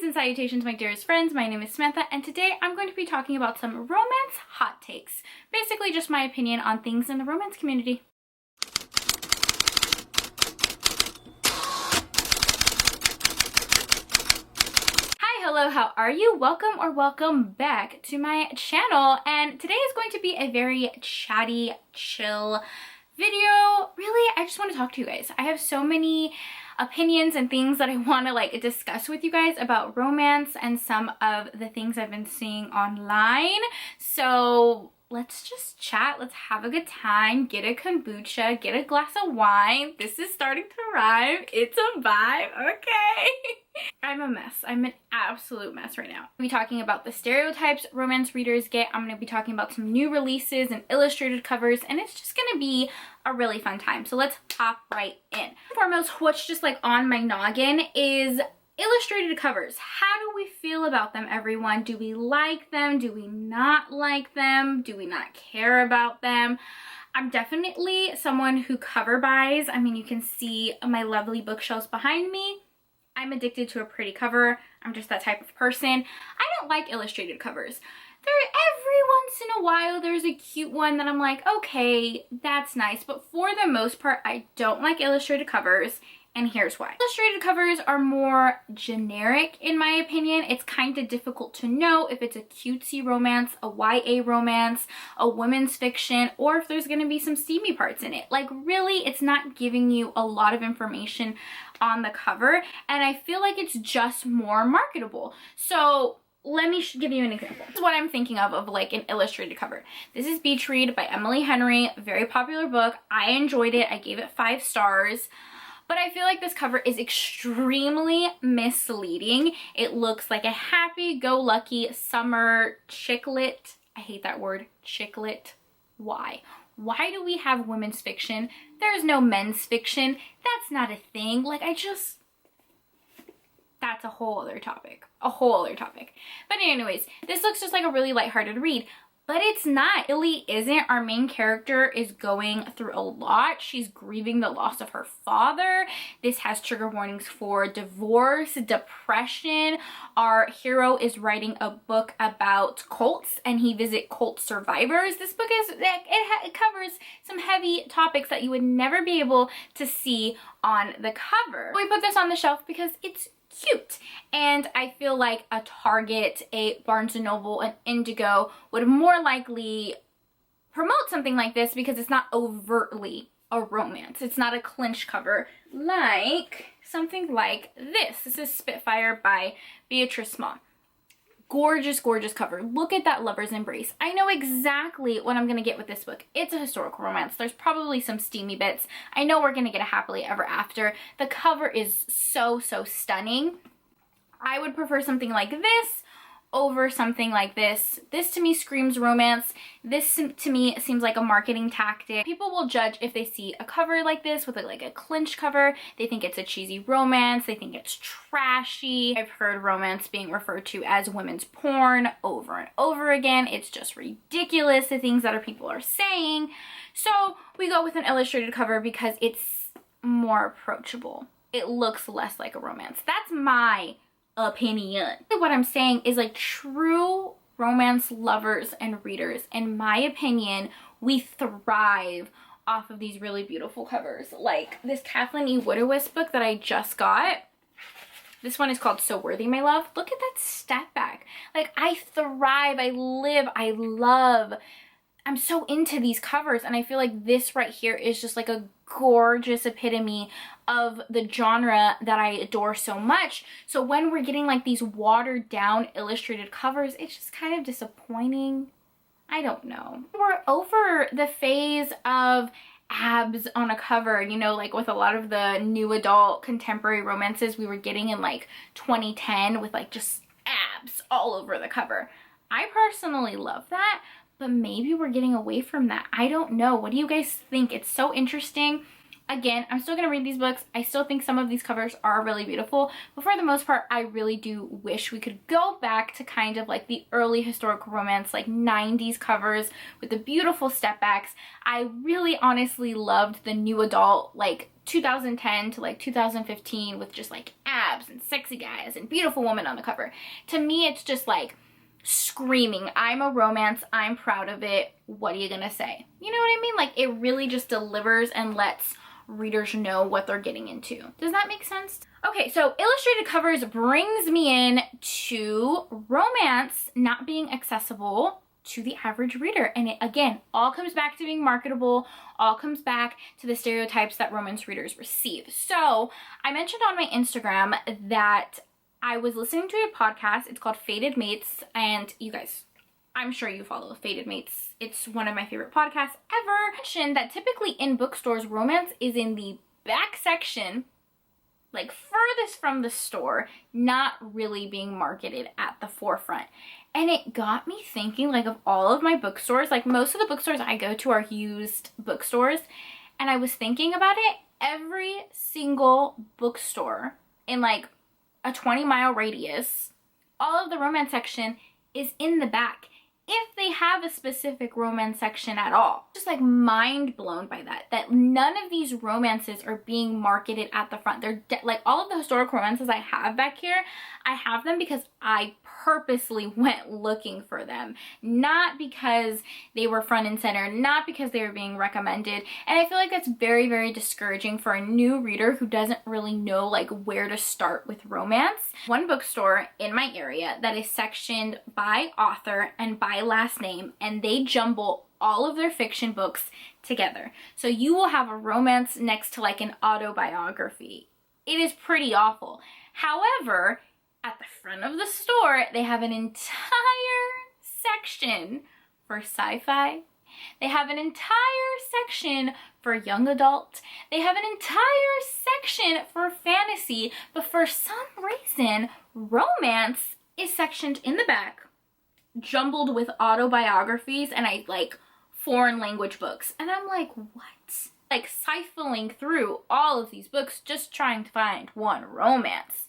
Greetings and salutations, my dearest friends. My name is Samantha, and today I'm going to be talking about some romance hot takes. Basically just my opinion on things in the romance community. Hi, hello, how are you? Welcome or welcome back to my channel, and today is going to be a very chatty, chill video. Really, I just want to talk to you guys. I have so many opinions and things that I want to discuss with you guys about romance and some of the things I've been seeing online. So let's just chat, let's have a good time, get a kombucha, get a glass of wine. This is starting to rhyme. It's a vibe, okay? I'm a mess. I'm an absolute mess right now. I'll be talking about the stereotypes romance readers get. I'm going to be talking about some new releases and illustrated covers, and it's just going to be a really fun time. So let's hop right in. Foremost, what's just on my noggin is illustrated covers. How do we feel about them, everyone? Do we like them? Do we not like them? Do we not care about them? I'm definitely someone who cover buys. I mean, you can see my lovely bookshelves behind me. I'm addicted to a pretty cover. I'm just that type of person. I don't like illustrated covers. Every once in a while there's a cute one that I'm like, okay, that's nice. But for the most part, I don't like illustrated covers. And here's why. Illustrated covers are more generic in my opinion. It's kind of difficult to know if it's a cutesy romance, a YA romance, a women's fiction, or if there's gonna be some steamy parts in it. Really, it's not giving you a lot of information on the cover, and I feel like it's just more marketable. So let me give you an example. This is what I'm thinking of an illustrated cover. This is Beach Read by Emily Henry, very popular book. I enjoyed it. I gave it 5 stars. But I feel like this cover is extremely misleading. It looks like a happy-go-lucky summer chick lit. I hate that word, chick lit. Why? Why do we have women's fiction? There's no men's fiction. That's not a thing. That's a whole other topic. A whole other topic. But anyways, this looks just like a really lighthearted read. But it's not. Illy isn't. Our main character is going through a lot. She's grieving the loss of her father. This has trigger warnings for divorce, depression. Our hero is writing a book about cults, and he visits cult survivors. This book it covers some heavy topics that you would never be able to see on the cover. We put this on the shelf because it's cute, and I feel like a Target, a Barnes & Noble, an Indigo would more likely promote something like this because it's not overtly a romance. It's not a clinch cover like something like this. This is Spitfire by Beatrice Small. Gorgeous, gorgeous cover. Look at that lover's embrace. I know exactly what I'm going to get with this book. It's a historical romance. There's probably some steamy bits. I know we're going to get a happily ever after. The cover is so, so stunning. I would prefer something like this over something like this. This to me screams romance. This to me seems like a marketing tactic. People will judge if they see a cover like this with a clinch cover. They think it's a cheesy romance. They think it's trashy. I've heard romance being referred to as women's porn over and over again. It's just ridiculous, the things that people are saying. So we go with an illustrated cover because it's more approachable. It looks less like a romance. That's my opinion. What I'm saying is true romance lovers and readers, in my opinion, we thrive off of these really beautiful covers. Like this Kathleen E. Woodowist book that I just got. This one is called So Worthy, My Love. Look at that step back. I thrive, I live, I love. I'm so into these covers, and I feel like this right here is just a gorgeous epitome of the genre that I adore so much. So when we're getting these watered down illustrated covers, it's just kind of disappointing. I don't know. We're over the phase of abs on a cover, with a lot of the new adult contemporary romances we were getting in 2010 with just abs all over the cover. I personally love that. But maybe we're getting away from that. I don't know. What do you guys think? It's so interesting. Again, I'm still going to read these books. I still think some of these covers are really beautiful. But for the most part, I really do wish we could go back to kind of the early historical romance, 90s covers with the beautiful step backs. I really honestly loved the new adult, 2010 to 2015 with just abs abs and sexy guys and beautiful woman on the cover. To me, it's just like screaming, I'm a romance, I'm proud of it, what are you gonna say? You know what I mean? Like, it really just delivers and lets readers know what they're getting into. Does that make sense? Okay, so illustrated covers brings me in to romance not being accessible to the average reader. And it, again, all comes back to being marketable, all comes back to the stereotypes that romance readers receive. So I mentioned on my Instagram that I was listening to a podcast. It's called Fated Mates, and you guys, I'm sure you follow Fated Mates. It's one of my favorite podcasts ever. I mentioned that typically in bookstores, romance is in the back section, like furthest from the store, not really being marketed at the forefront. And it got me thinking, like, of all of my bookstores, like most of the bookstores I go to are used bookstores, and I was thinking about it, every single bookstore in like a 20-mile radius, all of the romance section is in the back, if they have a specific romance section at all. Just like mind blown by that none of these romances are being marketed at the front. They're like all of the historical romances I have back here, I have them because I purposely went looking for them, not because they were front and center, not because they were being recommended. And I feel like that's very, very discouraging for a new reader who doesn't really know like where to start with romance. One bookstore in my area that is sectioned by author and by last name, and they jumble all of their fiction books together. So you will have a romance next to like an autobiography. It is pretty awful. However, at the front of the store, they have an entire section for sci-fi. They have an entire section for young adult. They have an entire section for fantasy, but for some reason, romance is sectioned in the back, jumbled with autobiographies and like foreign language books. And I'm like, what? Like siphoning through all of these books just trying to find one romance.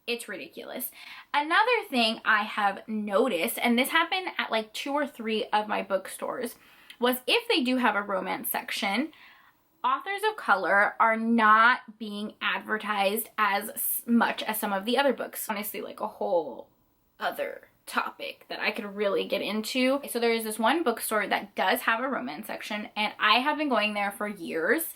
It's ridiculous. Another thing I have noticed, and this happened at like 2 or 3 of my bookstores, was if they do have a romance section, authors of color are not being advertised as much as some of the other books. Honestly, like a whole other topic that I could really get into. So there is this one bookstore that does have a romance section, and I have been going there for years,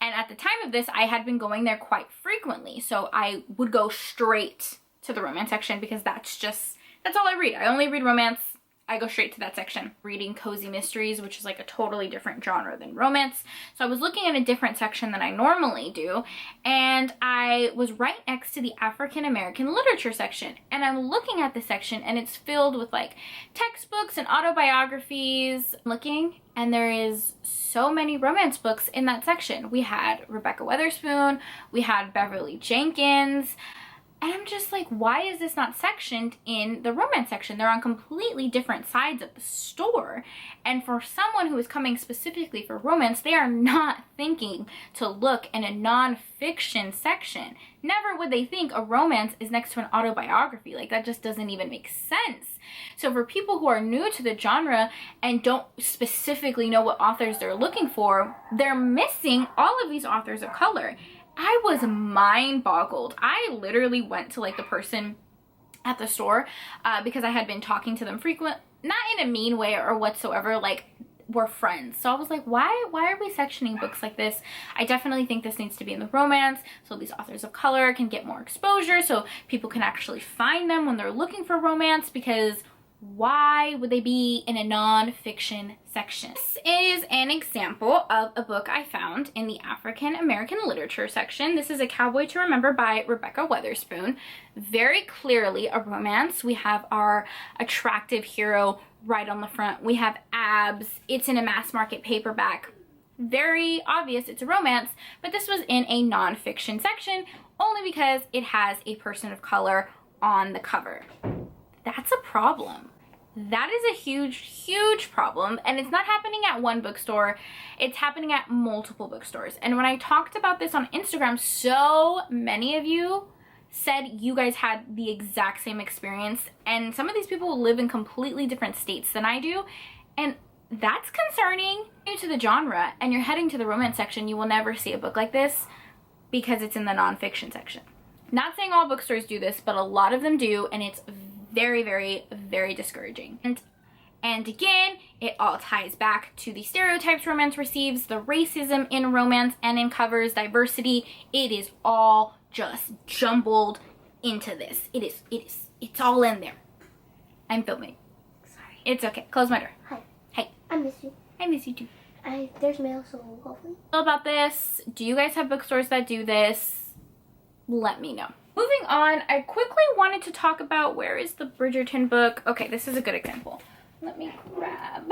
and at the time of this I had been going there quite frequently, so I would go straight to the romance section because that's all I read. I only read romance. I go straight to that section. Reading cozy mysteries, which is like a totally different genre than romance. So I was looking at a different section than I normally do, and I was right next to the African American literature section. And I'm looking at the section, and it's filled with like textbooks and autobiographies. Looking, and there is so many romance books in that section. We had Rebecca Weatherspoon, we had Beverly Jenkins. And I'm just like, why is this not sectioned in the romance section? They're on completely different sides of the store. And for someone who is coming specifically for romance, they are not thinking to look in a non-fiction section. Never would they think a romance is next to an autobiography. Like, that just doesn't even make sense. So for people who are new to the genre and don't specifically know what authors they're looking for, they're missing all of these authors of color. I was mind boggled. I literally went to like the person at the store because I had been talking to them not in a mean way or whatsoever, like we're friends. So I was like, why are we sectioning books like this? I definitely think this needs to be in the romance so these authors of color can get more exposure, so people can actually find them when they're looking for romance, because why would they be in a non-fiction section? This is an example of a book I found in the African American literature section. This is A Cowboy to Remember by Rebecca Weatherspoon. Very clearly a romance. We have our attractive hero right on the front. We have abs. It's in a mass market paperback. Very obvious it's a romance, but this was in a non-fiction section only because it has a person of color on the cover. That's a problem. That is a huge, huge problem, and it's not happening at one bookstore, it's happening at multiple bookstores. And when I talked about this on Instagram, so many of you said you guys had the exact same experience, and some of these people live in completely different states than I do, and that's concerning. If you're new to the genre and you're heading to the romance section, you will never see a book like this because it's in the nonfiction section. Not saying all bookstores do this, but a lot of them do, and it's very, very, very discouraging. And again, it all ties back to the stereotypes romance receives, the racism in romance and in covers, diversity. It is all just jumbled into this. It's all in there. I'm filming. Sorry. It's okay. Close my door. Hi. Hey. I miss you. I miss you too. There's mail, so hopefully. About this, do you guys have bookstores that do this? Let me know. Moving on, I quickly wanted to talk about, where is the Bridgerton book? Okay, this is a good example. Let me grab.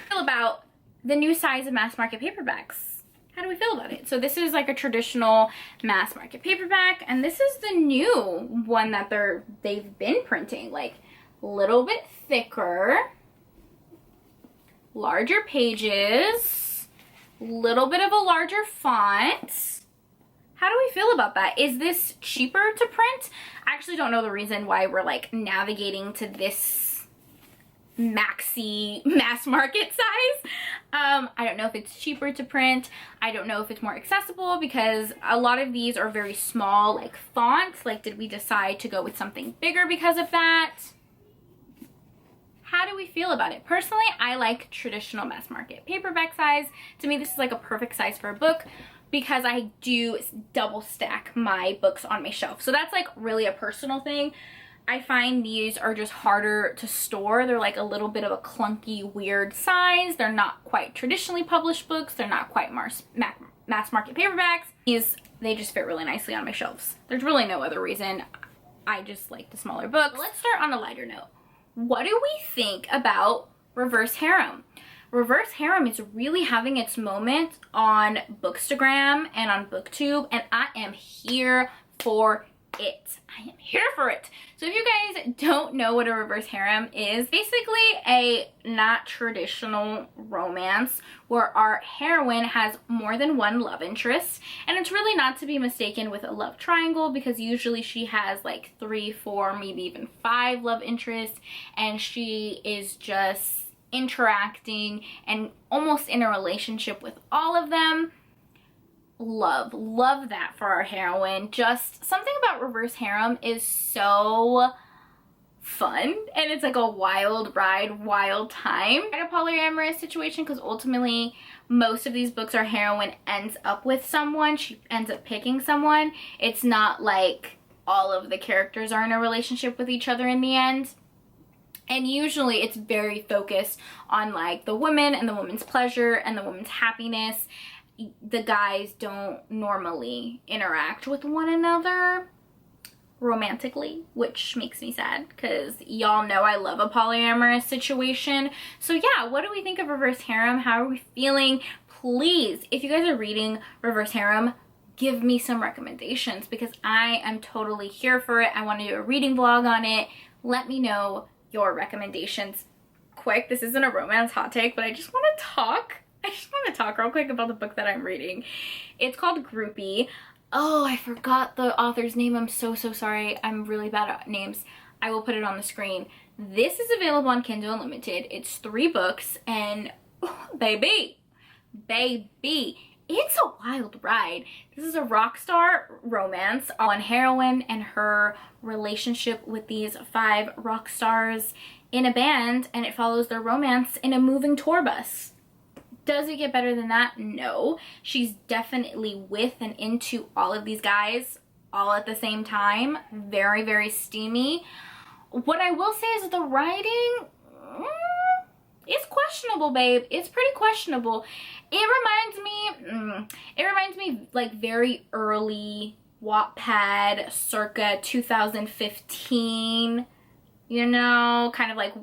Feel about the new size of mass market paperbacks. How do we feel about it? So this is like a traditional mass market paperback, and this is the new one that they've been printing, like a little bit thicker, larger pages, little bit of a larger font. How do we feel about that? Is this cheaper to print? I actually don't know the reason why we're like navigating to this maxi mass market size. I don't know if it's cheaper to print. I don't know if it's more accessible, because a lot of these are very small, like fonts. Like, did we decide to go with something bigger because of that? How do we feel about it? Personally, I like traditional mass market paperback size. To me, this is like a perfect size for a book, because I do double stack my books on my shelf. So that's like really a personal thing. I find these are just harder to store. They're like a little bit of a clunky, weird size. They're not quite traditionally published books. They're not quite mass market paperbacks. They just fit really nicely on my shelves. There's really no other reason. I just like the smaller books. Let's start on a lighter note. What do we think about Reverse Harem? Reverse Harem is really having its moment on Bookstagram and on BookTube, and I am here for it. I am here for it. So if you guys don't know what a reverse harem is, basically a not traditional romance where our heroine has more than one love interest, and it's really not to be mistaken with a love triangle, because usually she has like 3, 4, maybe even 5 love interests, and she is just interacting and almost in a relationship with all of them. Love that for our heroine. Just something about reverse harem is so fun, and it's like a wild ride, wild time. A polyamorous situation, because ultimately most of these books, our heroine ends up with someone. She ends up picking someone. It's not like all of the characters are in a relationship with each other in the end. And usually it's very focused on like the woman and the woman's pleasure and the woman's happiness. The guys don't normally interact with one another romantically, which makes me sad, because y'all know I love a polyamorous situation. So yeah, what do we think of reverse harem? How are we feeling? Please, if you guys are reading reverse harem, give me some recommendations, because I am totally here for it. I want to do a reading vlog on it. Let me know your recommendations. Quick, this isn't a romance hot take, but I just want to talk real quick about the book that I'm reading. It's called Groupie. Oh, I forgot the author's name. I'm so sorry. I'm really bad at names. I will put it on the screen. This is available on Kindle Unlimited. It's 3 books, and baby, it's a wild ride. This is a rock star romance on heroine and her relationship with these 5 rock stars in a band, and it follows their romance in a moving tour bus. Does it get better than that? No. She's definitely with and into all of these guys all at the same time. Very, very steamy. What I will say is the writing, it's questionable, babe. It's pretty questionable. It reminds me like very early Wattpad, circa 2015, you know, kind of like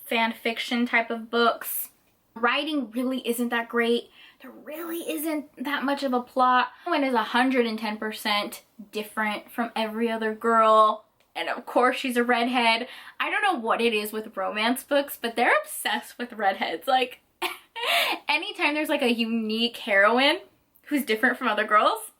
fan fiction type of books. Writing really isn't that great. There really isn't that much of a plot. It is 110% different from every other girl. And of course she's a redhead. I don't know what it is with romance books, but they're obsessed with redheads. Like, anytime there's like a unique heroine who's different from other girls,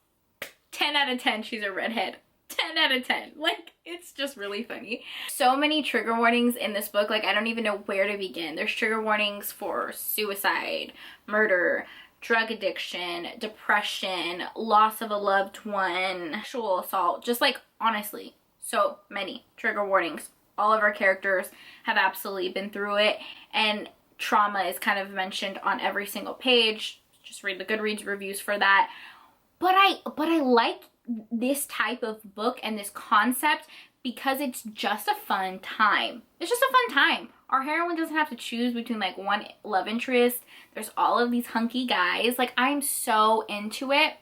10 out of 10 she's a redhead. 10 out of 10. Like, it's just really funny. So many trigger warnings in this book, like I don't even know where to begin. There's trigger warnings for suicide, murder, drug addiction, depression, loss of a loved one, sexual assault, just like honestly, so many trigger warnings. All of our characters have absolutely been through it, and trauma is kind of mentioned on every single page. Just read the Goodreads reviews for that. But I like this type of book and this concept because it's just a fun time. It's just a fun time. Our heroine doesn't have to choose between like one love interest. There's all of these hunky guys. Like, I'm so into it.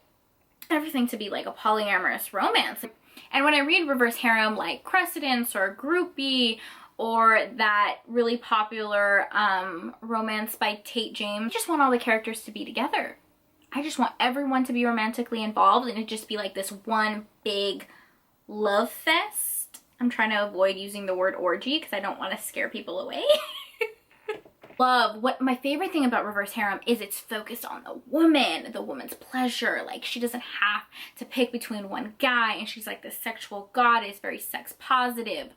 Everything to be like a polyamorous romance. And when I read reverse harem like Crescendance or Groupie or that really popular romance by Tate James, I just want all the characters to be together. I just want everyone to be romantically involved and it just be like this one big love fest. I'm trying to avoid using the word orgy because I don't want to scare people away. What my favorite thing about reverse harem is it's focused on the woman's pleasure. Like, she doesn't have to pick between one guy, and she's like the sexual goddess, very sex positive.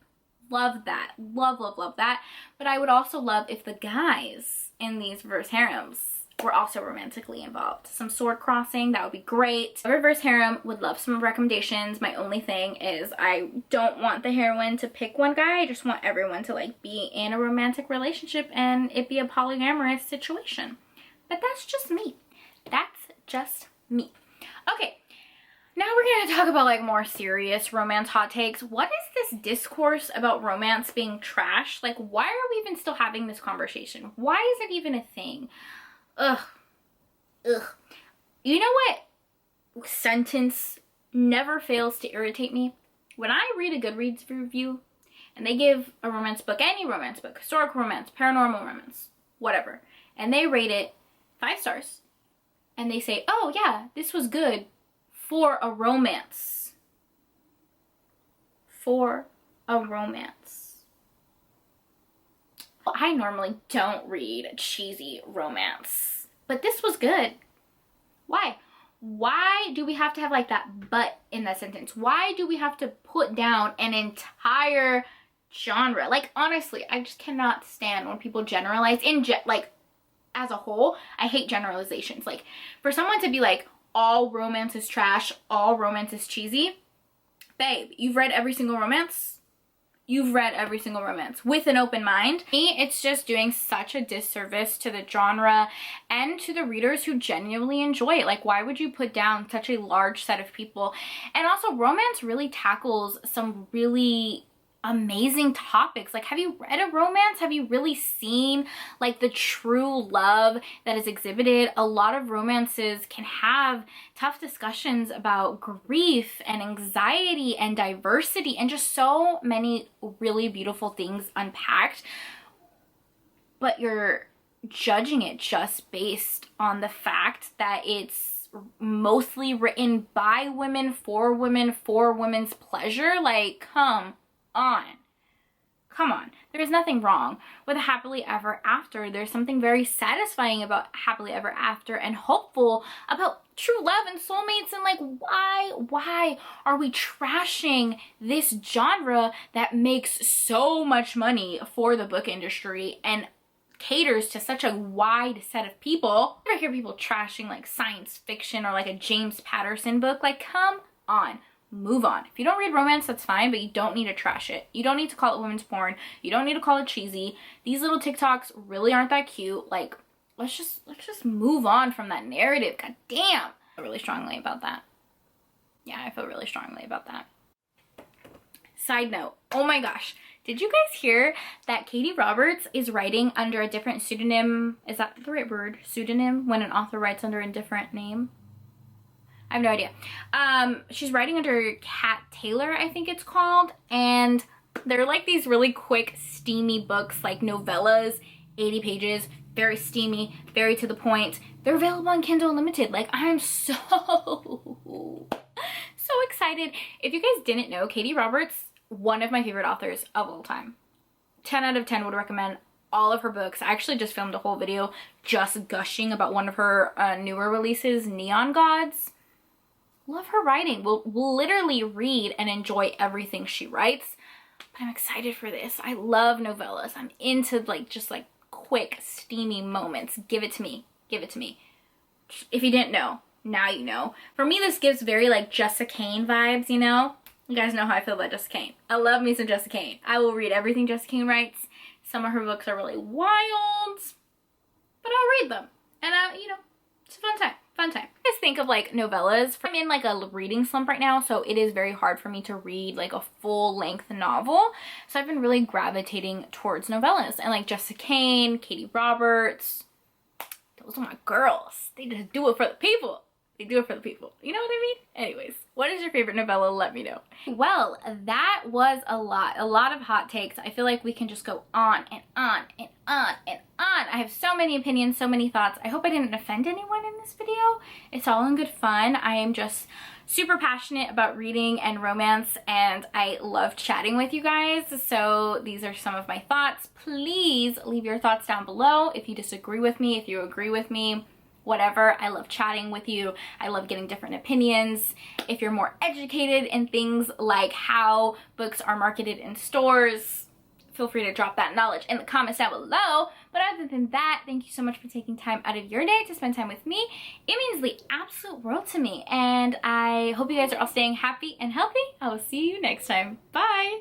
Love that. Love that. But I would also love if the guys in these reverse harems were also romantically involved. Some sword crossing, that would be great. A reverse harem, would love some recommendations. My only thing is I don't want the heroine to pick one guy. I just want everyone to like be in a romantic relationship and it be a polyamorous situation. But that's just me. That's just me. Okay, now we're gonna talk about like more serious romance hot takes. What is this discourse about romance being trash? Like, why are we even still having this conversation? Why is it even a thing? Ugh. You know what sentence never fails to irritate me? When I read a Goodreads review and they give a romance book, any romance book, historical romance, paranormal romance, whatever, and they rate it 5 stars and they say, oh yeah, this was good for a romance. For a romance. I normally don't read cheesy romance, but this was good. Why? Why do we have to have like that but in that sentence? Why do we have to put down an entire genre? Like, honestly, I just cannot stand when people generalize like as a whole. I hate generalizations. Like, for someone to be like, all romance is trash, all romance is cheesy. Babe, you've read every single romance? You've read every single romance with an open mind. Me, it's just doing such a disservice to the genre and to the readers who genuinely enjoy it. Like, why would you put down such a large set of people? And also, romance really tackles some really amazing topics. Like, have you read a romance? Have you really seen like the true love that is exhibited? A lot of romances can have tough discussions about grief and anxiety and diversity and just so many really beautiful things unpacked, but you're judging it just based on the fact that it's mostly written by women for women's pleasure. Like, come on. There is nothing wrong with a happily ever after. There's something very satisfying about happily ever after and hopeful about true love and soulmates. And like, why are we trashing this genre that makes so much money for the book industry and caters to such a wide set of people? I never hear people trashing like science fiction or like a James Patterson book. Like, come on. Move on. If you don't read romance, that's fine, but you don't need to trash it. You don't need to call it women's porn. You don't need to call it cheesy. These little TikToks really aren't that cute. Like, let's just move on from that narrative. God damn. I feel really strongly about that. Yeah, I feel really strongly about that. Side note, oh my gosh, did you guys hear that Katie Roberts is writing under a different pseudonym? Is that the right word? Pseudonym? When an author writes under a different name? I have no idea. She's writing under Kat Taylor, I think it's called, and they're like these really quick, steamy books, like novellas, 80 pages, very steamy, very to the point. They're available on Kindle Unlimited. Like, I'm so excited. If you guys didn't know, Katie Roberts, one of my favorite authors of all time. 10 out of 10 would recommend all of her books. I actually just filmed a whole video just gushing about one of her newer releases, Neon Gods. Love her writing. We'll literally read and enjoy everything she writes. But I'm excited for this. I love novellas. I'm into like just like quick, steamy moments. Give it to me. Give it to me. If you didn't know, now you know. For me, this gives very like Jessa Kane vibes, you know? You guys know how I feel about Jessa Kane. I love me some Jessa Kane. I will read everything Jessa Kane writes. Some of her books are really wild, but I'll read them. And you know, it's a fun time. Fun time. I just think of like novellas. I'm in like a reading slump right now, so it is very hard for me to read like a full-length novel. So I've been really gravitating towards novellas, and like Jessa Kane, Katie Roberts, those are my girls. They just do it for the people. They do it for the people. You know what I mean? Anyways, what is your favorite novella? Let me know. Well, that was a lot of hot takes. I feel like we can just go on and on and on and on. I have so many opinions, so many thoughts. I hope I didn't offend anyone in this video. It's all in good fun. I am just super passionate about reading and romance, and I love chatting with you guys. So these are some of my thoughts. Please leave your thoughts down below if you disagree with me, if you agree with me. Whatever. I love chatting with you. I love getting different opinions. If you're more educated in things like how books are marketed in stores, feel free to drop that knowledge in the comments down below. But other than that, thank you so much for taking time out of your day to spend time with me. It means the absolute world to me. And I hope you guys are all staying happy and healthy. I will see you next time. Bye.